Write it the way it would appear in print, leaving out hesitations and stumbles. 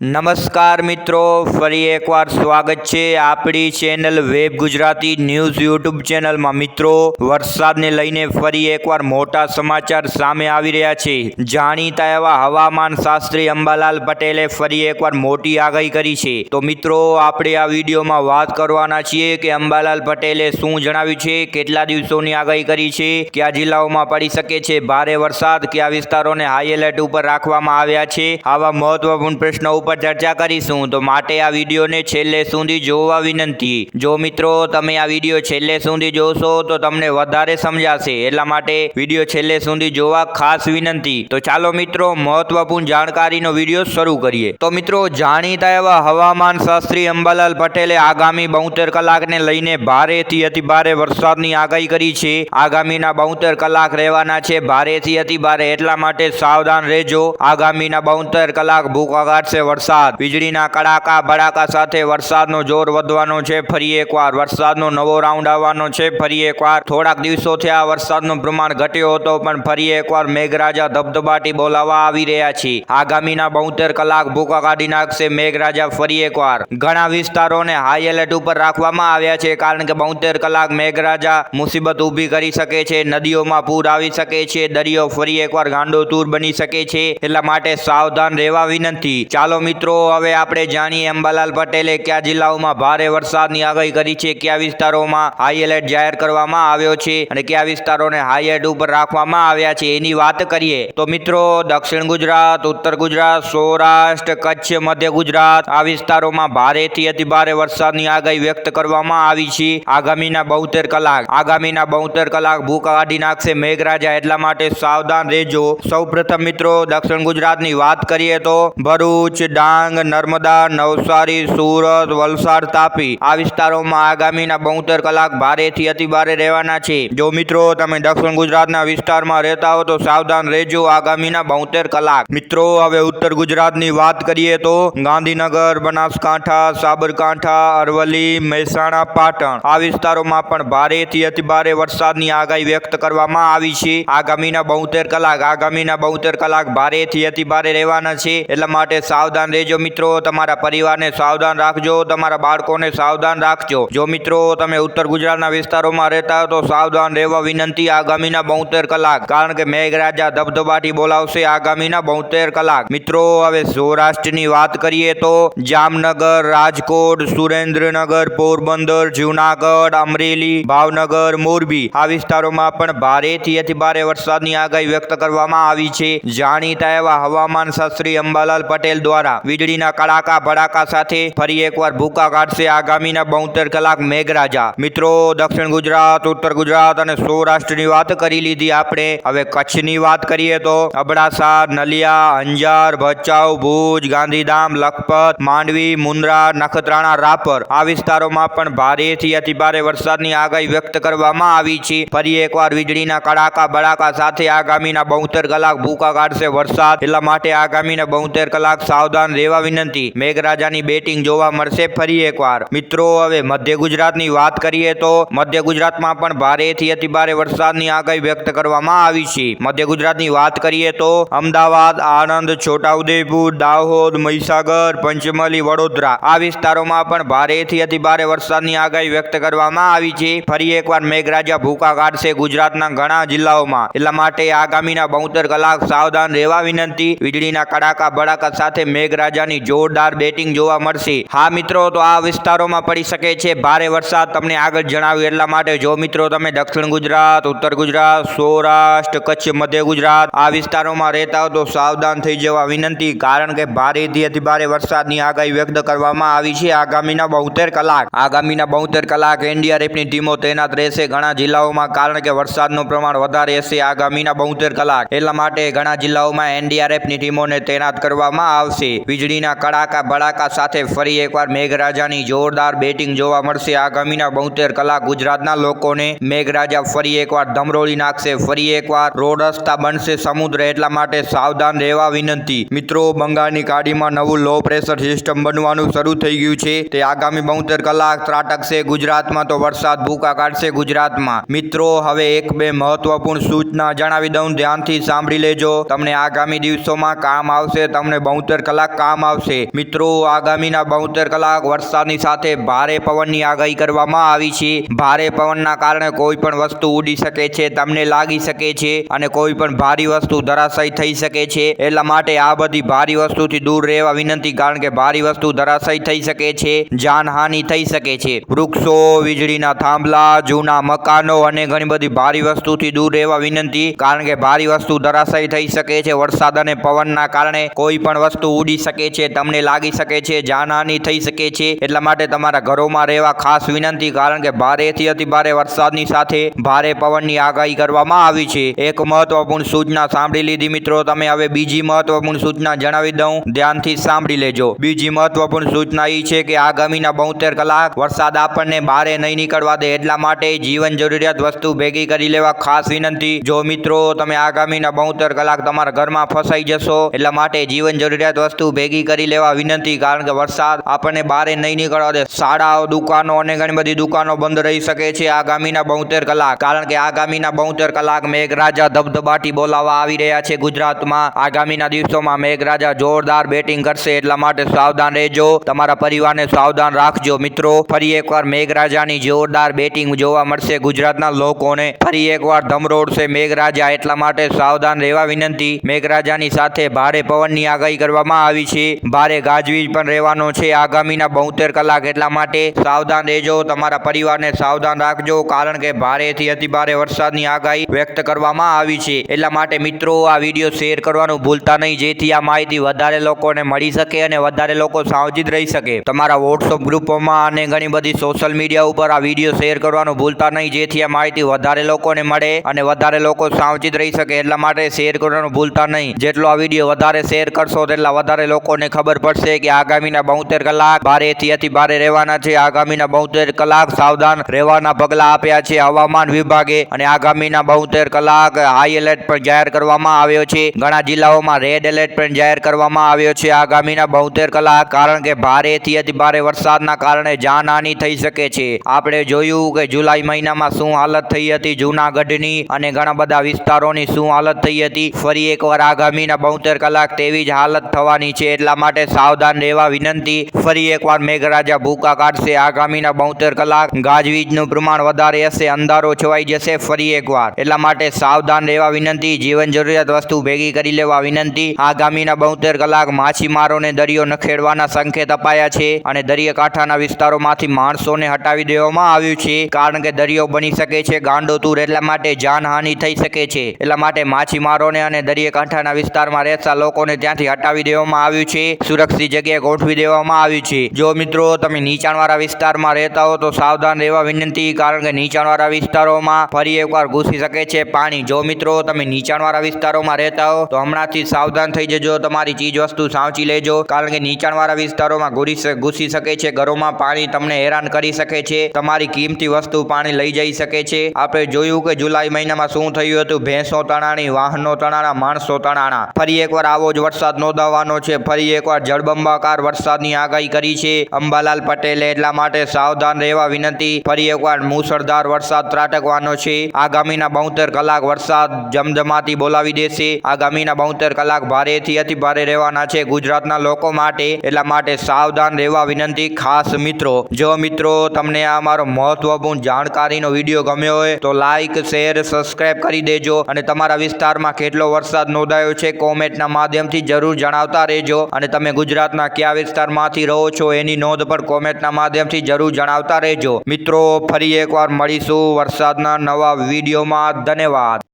નમસ્કાર મિત્રો, ફરી એકવાર સ્વાગત છે આપણી channel web Gujarati news YouTube ચેનલમાં। મિત્રો, વરસાદને લઈને ફરી એકવાર મોટા સમાચાર સામે આવી રહ્યા છે। જાણીતા એવા હવામાન શાસ્ત્રી અંબાલાલ પટેલે ફરી એકવાર મોટી આગાહી કરી છે। તો મિત્રો, આપણે આ વિડીયોમાં વાત કરવાના છીએ કે અંબાલાલ પટેલે શું જણાવ્યું છે, કેટલા દિવસોની આગાહી કરી છે, કયા જિલ્લાઓમાં પડી શકે છે ભારે વરસાદ, કયા વિસ્તારોને હાઈ એલર્ટ ઉપર રાખવામાં આવ્યા છે। આવા મહત્વપૂર્ણ પ્રશ્નો ઉપર ચર્ચા કરીશું, તો માટે આ વિડીયોને છેલ્લે સુધી જોવા વિનંતી। જો મિત્રો તમે આ વિડીયો છેલ્લે સુધી જોશો તો તમને વધારે સમજાશે, એટલા માટે વિડીયો છેલ્લે સુધી જોવા ખાસ વિનંતી। તો ચાલો મિત્રો, મહત્વપૂર્ણ જાણકારીનો વિડીયો શરૂ કરીએ। તો મિત્રો, જાણીતા એવા હવામાન શાસ્ત્રી અંબાલાલ પટેલે આગામી 72 કલાકને લઈને ભારેથી અતિભારે વરસાદની આગાહી કરી છે। આગામીના 72 કલાક રહેવાના છે ભારેથી અતિભારે, એટલા માટે સાવધાન રહેજો। આગામીના 72 કલાક ભૂકા કાઢશે વરસાદ, વીજળીના કડાકા ભડાકા સાથે વરસાદનો જોર વધવાનો છે। ફરી એકવાર વરસાદનો નવો રાઉન્ડ આવવાનો છે। ફરી એકવાર થોડાક દિવસોથી આ વરસાદનું પ્રમાણ ઘટ્યો હતો, પણ ફરી એકવાર મેઘરાજા ધબધબાટી બોલાવવા આવી રહ્યા છે। આગામીના 72 કલાક ભૂકા કાઢી નાખશે મેઘરાજા ફરી એકવાર। ઘણા વિસ્તારોને હાઈ એલર્ટ ઉપર રાખવામાં આવ્યા છે, કારણ કે 72 કલાક મેઘરાજા મુસીબત ઊભી કરી શકે છે, નદીઓમાં પૂર આવી શકે છે, દરિયો ફરી એકવાર ગાંડો તૂર બની શકે છે, એટલા માટે સાવધાન રહેવા વિનંતી। ચાલો મિત્રો, હવે આપણે જાણીએ અંબાલાલ પટેલે કયા જિલ્લાઓમાં ભારે વરસાદની આગાહી કરી છે, કયા વિસ્તારોમાં હાઈ એલર્ટ જાહેર કરવામાં આવ્યો છે અને કયા વિસ્તારોને હાઈ એલર્ટ ઉપર રાખવામાં આવ્યા છે, એની વાત કરીએ। તો મિત્રો, દક્ષિણ ગુજરાત, ઉત્તર ગુજરાત, સૌરાષ્ટ્ર, કચ્છ, મધ્ય ગુજરાત આ વિસ્તારોમાં ભારેથી અતિભારે વરસાદની આગાહી વ્યક્ત કરવામાં આવી છે। આગામીના 72 કલાક ભૂકા કાઢી નાખશે મેઘરાજા, એટલા માટે સાવધાન રહેજો। સૌપ્રથમ મિત્રો, દક્ષિણ ગુજરાતની વાત કરીએ તો ભરૂચ, ડાંગ, નર્મદા, નવસારી, સુરત, વલસાડ, તાપી આ વિસ્તારોમાં આગામીના 72 કલાક ભારેથી અતિભારે રહેવાના છે। જો મિત્રો તમે દક્ષિણ ગુજરાતના વિસ્તારમાં રહેતા હો તો સાવધાન રહેજો આગામીના 72 કલાક। મિત્રો, હવે ઉત્તર ગુજરાતની વાત કરીએ તો ગાંધીનગર, બનાસકાંઠા, સાબરકાંઠા, અરવલ્લી, મહેસાણા, પાટણ આ વિસ્તારોમાં પણ ભારેથી અતિભારે વરસાદની આગાહી વ્યક્ત કરવામાં આવી છે। આગામીના 72 કલાક ભારેથી અતિભારે રહેવાના છે, એટલા માટે સાવધાન રહેજો મિત્રો। તમારા પરિવારને સાવધાન રાખજો, તમારા બાળકોને સાવધાન રાખજો। જો મિત્રો તમે ઉત્તર ગુજરાતના વિસ્તારોમાં રહેતા હો તો સાવધાન રહેવા વિનંતી આગામીના 72 કલાક, કારણ કે મેઘરાજા ધબધબાટી બોલાવશે આગામીના 72 કલાક। મિત્રો, હવે સૌરાષ્ટ્રની વાત કરીએ તો જામનગર, રાજકોટ, સુરેન્દ્રનગર, પોરબંદર, જૂનાગઢ, અમરેલી, ભાવનગર, મોરબી આ વિસ્તારોમાં પણ ભારેથી અતિભારે વરસાદની આગાહી વ્યક્ત કરવામાં આવી છે। જાણીતા એવા હવામાન શાસ્ત્રી અંબાલાલ પટેલ દ્વારા વીજળીના કડાકા ભડાકા સાથે ફરી એકવાર ભૂકા કાઢશે આગામીના 72 કલાક મેઘરાજા। મિત્રો, દક્ષિણ ગુજરાત, ઉત્તર ગુજરાત અને સૌરાષ્ટ્રની વાત કરી લીધી આપણે। હવે કચ્છની વાત કરીએ તો અબડાસા, નલિયા, અંજાર, ભચાઉ, ભુજ, ગાંધીધામ, લખપત, માંડવી, મુન્દ્રા, નખત્રાણા, રાપર આ વિસ્તારોમાં પણ ભારેથી અતિભારે વરસાદની આગાહી વ્યક્ત કરવામાં આવી છે। ફરી એકવાર વીજળીના કડાકા ભડાકા સાથે આગામીના 72 કલાક ભૂકા કાઢશે વરસાદ, એટલા માટે આગામીના 72 કલાક સાવધાન રહેવા વિનંતી। મેઘરાજાની બેટિંગ જોવા મળશે ફરી એકવાર। મિત્રો, હવે મધ્ય ગુજરાતની વાત કરીએ તો મધ્ય ગુજરાતમાં પણ ભારેથી અતિભારે વરસાદની આગાહી વ્યક્ત કરવામાં આવી છે। મધ્ય ગુજરાતની વાત કરીએ તો અમદાવાદ, આણંદ, છોટાઉદેપુર, દાહોદ, મહીસાગર, પંચમહાલ, વડોદરા આ વિસ્તારોમાં પણ ભારેથી અતિભારે વરસાદની આગાહી વ્યક્ત કરવામાં આવી છે। ફરી એકવાર મેઘરાજા ભૂકા કાઢશે ગુજરાતના ઘણા જિલ્લાઓમાં, એટલા માટે આગામીના 72 કલાક સાવધાન રહેવા વિનંતી। વીજળીના કડાકા ભડાકા સાથે મેઘરાજાની જોરદાર બેટિંગ જોવા મળશે। હા મિત્રો, તો આ વિસ્તારોમાં પડી શકે છે ભારે વરસાદ, તમને આગળ જણાવ્યું એટલા માટે। જો મિત્રો તમે દક્ષિણ ગુજરાત, ઉત્તર ગુજરાત, સૌરાષ્ટ્ર, કચ્છ, મધ્ય ગુજરાત આ વિસ્તારોમાં રહેતા હો તો સાવધાન થઈ જવા વિનંતી, કારણ કે ભારેથી અતિભારે વરસાદની આગાહી વ્યક્ત કરવામાં આવી છે આગામીના 72 કલાક। આગામીના 72 કલાક એનડીઆરએફની ટીમો તૈનાત રહેશે ઘણા જિલ્લાઓમાં, કારણ કે વરસાદનું પ્રમાણ વધારે હશે આગામીના 72 કલાક, એટલા માટે ઘણા જિલ્લાઓમાં એનડીઆરએફની ટીમોને તૈનાત કરવામાં આવશે। વીજળીના કડાકા ભડાકા સાથે ફરી એકવાર મેઘરાજાની જોરદાર બેટિંગ જોવા મળશે આગામીના 72 કલાક ગુજરાતના લોકોને। મેઘરાજા ફરી એકવાર ધમરોળી નાખશે, ફરી એકવાર રોડ રસ્તા બનશે સમુદ્ર, એટલા માટે સાવધાન રહેવા વિનંતી। મિત્રો, બંગાળની ખાડીમાં નવું લો પ્રેશર સિસ્ટમ બનવાનું શરૂ થઈ ગયું છે, તે આગામી 72 કલાક ત્રાટકશે ગુજરાતમાં, તો વરસાદ ભૂકા કાઢશે ગુજરાતમાં। મિત્રો, હવે એક બે મહત્વપૂર્ણ સૂચના જણાવી દઉં, ધ્યાનથી સાંભળી લેજો, તમને આગામી દિવસોમાં કામ આવશે। તમને 72 કલાક કલાક કામ આવશે। મિત્રો આગામીના 72 કલાક વરસાદની સાથે ભારે પવનની આગાહી કરવામાં આવી છે। ભારે પવનના કારણે કોઈ પણ વસ્તુ ઉડી શકે છે, તમને લાગી શકે છે અને કોઈ પણ ભારી વસ્તુ ધરાશાયી થઈ શકે છે। એટલા માટે આ બધી ભારી વસ્તુથી દૂર રહેવા વિનંતી, કારણ કે ભારી વસ્તુ ધરાશાયી થઈ શકે છે, જાનહાનિ થઈ શકે છે। વૃક્ષો, વીજળીના થાંભલા, જૂના મકાનો અને ઘણી બધી ભારી વસ્તુથી દૂર રહેવા વિનંતી, કારણ કે ભારી વસ્તુ ધરાશાયી થઈ શકે છે। વરસાદ અને પવનના કારણે કોઈ પણ વસ્તુ ઉડી શકે છે, તમને લાગી શકે છે, જાનહાનિ થઈ શકે છે। એટલા માટે તમારા ઘરોમાં રહેવા ખાસ વિનંતી, કારણ કે ભારેથી અતિ ભારે વરસાદની સાથે ભારે પવનની આગાહી કરવામાં આવી છે। એક મહત્વપૂર્ણ સૂચના સાંભળી લીધી મિત્રો, તમે હવે બીજી મહત્વપૂર્ણ સૂચના જણાવી દઉં, ધ્યાનથી સાંભળી લેજો। બીજી મહત્વપૂર્ણ સૂચના એ છે કે આગામીના 72 કલાક વરસાદ આપણને બહાર નહીં નીકળવા દે, એટલા માટે જીવન જરૂરિયાત વસ્તુ ભેગી કરી લેવા ખાસ વિનંતી। જો મિત્રો તમે આગામીના 72 કલાક તમારા ઘરમાં ફસાઈ જશો, એટલા માટે જીવન જરૂરિયાત વસ્તુ ભેગી કરી લેવા વિનંતી, કારણ કે વરસાદ આપણને બહાર નહીં નીકળવા દે। શાળાઓ, દુકાનો અને ઘણી બધી દુકાનો બંધ રહી શકે છે આગામીના 72 કલાક, કારણ કે આગામીના 72 કલાક મેઘરાજા ધબધબાટી બોલાવવા આવી રહ્યા છે ગુજરાતમાં। આગામીના દિવસોમાં મેઘરાજા જોરદાર બેટિંગ કરશે, એટલા માટે સાવધાન રહેજો, તમારા પરિવારને સાવધાન રાખજો। મિત્રો ફરી એકવાર મેઘરાજાની જોરદાર બેટિંગ જોવા મળશે ગુજરાતના લોકોને, ફરી એકવાર ધમરોડશે મેઘરાજા, એટલા માટે સાવધાન રહેવા વિનંતી। મેઘરાજાની સાથે ભારે પવનની આગાહી કરવામાં આવી છે, ભારે ગાજવીજ પણ રહેવાનો છે આગામીના 72 કલાક, એટલા માટે સાવધાન રહેજો, તમારા પરિવારને સાવધાન રાખજો, કારણ કે ભારેથી અતિ ભારે વરસાદની આગાહી વ્યક્ત કરવામાં આવી છે। એટલા માટે મિત્રો આ વિડીયો શેર કરવાનું ભૂલતા નહીં, જેથી આ માહિતી વધારે લોકોને મળી શકે અને વધારે લોકો સાવચેત રહી શકે। તમારા વોટ્સઅપ ગ્રુપોમાં અને ઘણી બધી સોશિયલ મીડિયા ઉપર આ વિડીયો શેર કરવાનું ભૂલતા નહીં, જેથી આ માહિતી વધારે લોકોને મળે અને વધારે લોકો સાવચેત રહી શકે, એટલા માટે શેર કરવાનું ભૂલતા નહીં। જેટલો આ વિડીયો વધારે શેર કરશો તેટલા વધારે લોકોને ખબર પડશે કે આગામીના 72 કલાક ભારેથી અતિ ભારે રહેવાના છે। આગામીના 72 કલાક સાવધાન રહેવાના પગલા આપ્યા છે હવામાન વિભાગે, અને આગામીના 72 કલાક હાઈ એલર્ટ પણ જાહેર કરવામાં આવ્યો છે। ઘણા જિલ્લાઓમાં રેડ એલર્ટ પણ જાહેર કરવામાં આવ્યો છે આગામીના 72 કલાક, કારણ કે ભારેથી અતિ ભારે વરસાદના કારણે જાનહાનિ થઈ શકે છે। આપણે જોયું કે જુલાઈ મહિનામાં શું હાલત થઈ હતી જૂનાગઢની અને ઘણા બધા વિસ્તારોની શું હાલત થઈ હતી। ફરી એકવાર આગામીના 72 કલાક તેવી જ હાલત થવાની છે, એટલા માટે સાવધાન રહેવા વિનંતી। ફરી એકવાર મેઘરાજા ભૂકા કાઢશે આગામીના 72 કલાક, ગાજવીજનું પ્રમાણ વધારે હશે, અંધારો છવાઈ જશે ફરી એકવાર, એટલા માટે સાવધાન રહેવા વિનંતી, જીવન જરૂરિયાત વસ્તુ ભેગી કરી લેવા વિનંતી। આગામીના 72 કલાક માછીમારોને દરિયો ન ખેડવાના સંકેત અપાયા છે અને દરિયાકાંઠાના વિસ્તારોમાંથી માણસોને હટાવી દેવામાં આવ્યું છે, કારણ કે દરિયો બની શકે છે ગાંડોતુર, એટલા માટે જાનહાનિ થઈ શકે છે, એટલા માટે માછીમારોને અને દરિયાકાંઠાના વિસ્તારમાં રહેતા લોકોને ત્યાંથી હટાવી દેવામાં આવ્યું છે, સુરક્ષિત જગ્યાએ ગોઠવી દેવામાં આવ્યું છે। જો મિત્રો તમે નીચાણવાળા વિસ્તારમાં રહેતા હો તો સાવધાન રહેવા વિનંતી, કારણ કે નીચાણવાળા વિસ્તારોમાં ફરી એકવાર ઘૂસી શકે છે પાણી। જો મિત્રો તમે નીચાણવાળા વિસ્તારોમાં રહેતા હો તો હમણાંથી સાવધાન થઈ જજો, તમારી ચીજ વસ્તુ સાચવી લેજો, કારણ કે નીચાણવાળા વિસ્તારોમાં ઘૂસી શકે છે, ઘરોમાં પાણી તમને હેરાન કરી શકે છે, તમારી કિંમતી વસ્તુ પાણી લઈ જઈ શકે છે। આપણે જોયું કે જુલાઈ મહિનામાં શું થયું હતું, ભેંસો તણાણી, વાહનો તણાણા, માણસો તણાણા। ફરી એકવાર આવો જ વરસાદ નોંધાવાનો છે, ફરી એકવાર જળબંબાકાર વરસાદની આગાહી કરી છે અંબાલાલ પટેલે, એટલા માટે સાવધાન રહેવા વિનંતી। ફરી એકવાર મુશળધાર વરસાદ ત્રાટકવાનો છે આગામીના 72 કલાક, વરસાદ જમજમાટી બોલાવી દેશે। આગામીના 72 કલાક ભારેથી અતિ ભારે રહેવાના છે ગુજરાતના લોકો માટે, એટલા માટે સાવધાન રહેવા વિનંતી ખાસ મિત્રો। જો મિત્રો તમને આ મારો મહત્વપૂર્ણ જાણકારીનો વિડીયો ગમ્યો હોય તો લાઈક, શેર, સબસ્ક્રાઇબ કરી દેજો, અને તમારા વિસ્તારમાં કેટલો વરસાદ નોંધાયો છે કોમેન્ટના માધ્યમથી જરૂર જણાવતા રહેજો, અને તમે ગુજરાતના કયા વિસ્તારમાંથી રહો છો એની નોંધ પણ કોમેન્ટના માધ્યમથી જરૂર જણાવતા રહેજો। મિત્રો ફરી એકવાર મળીશું વરસાદના નવા વિડીયોમાં, ધન્યવાદ।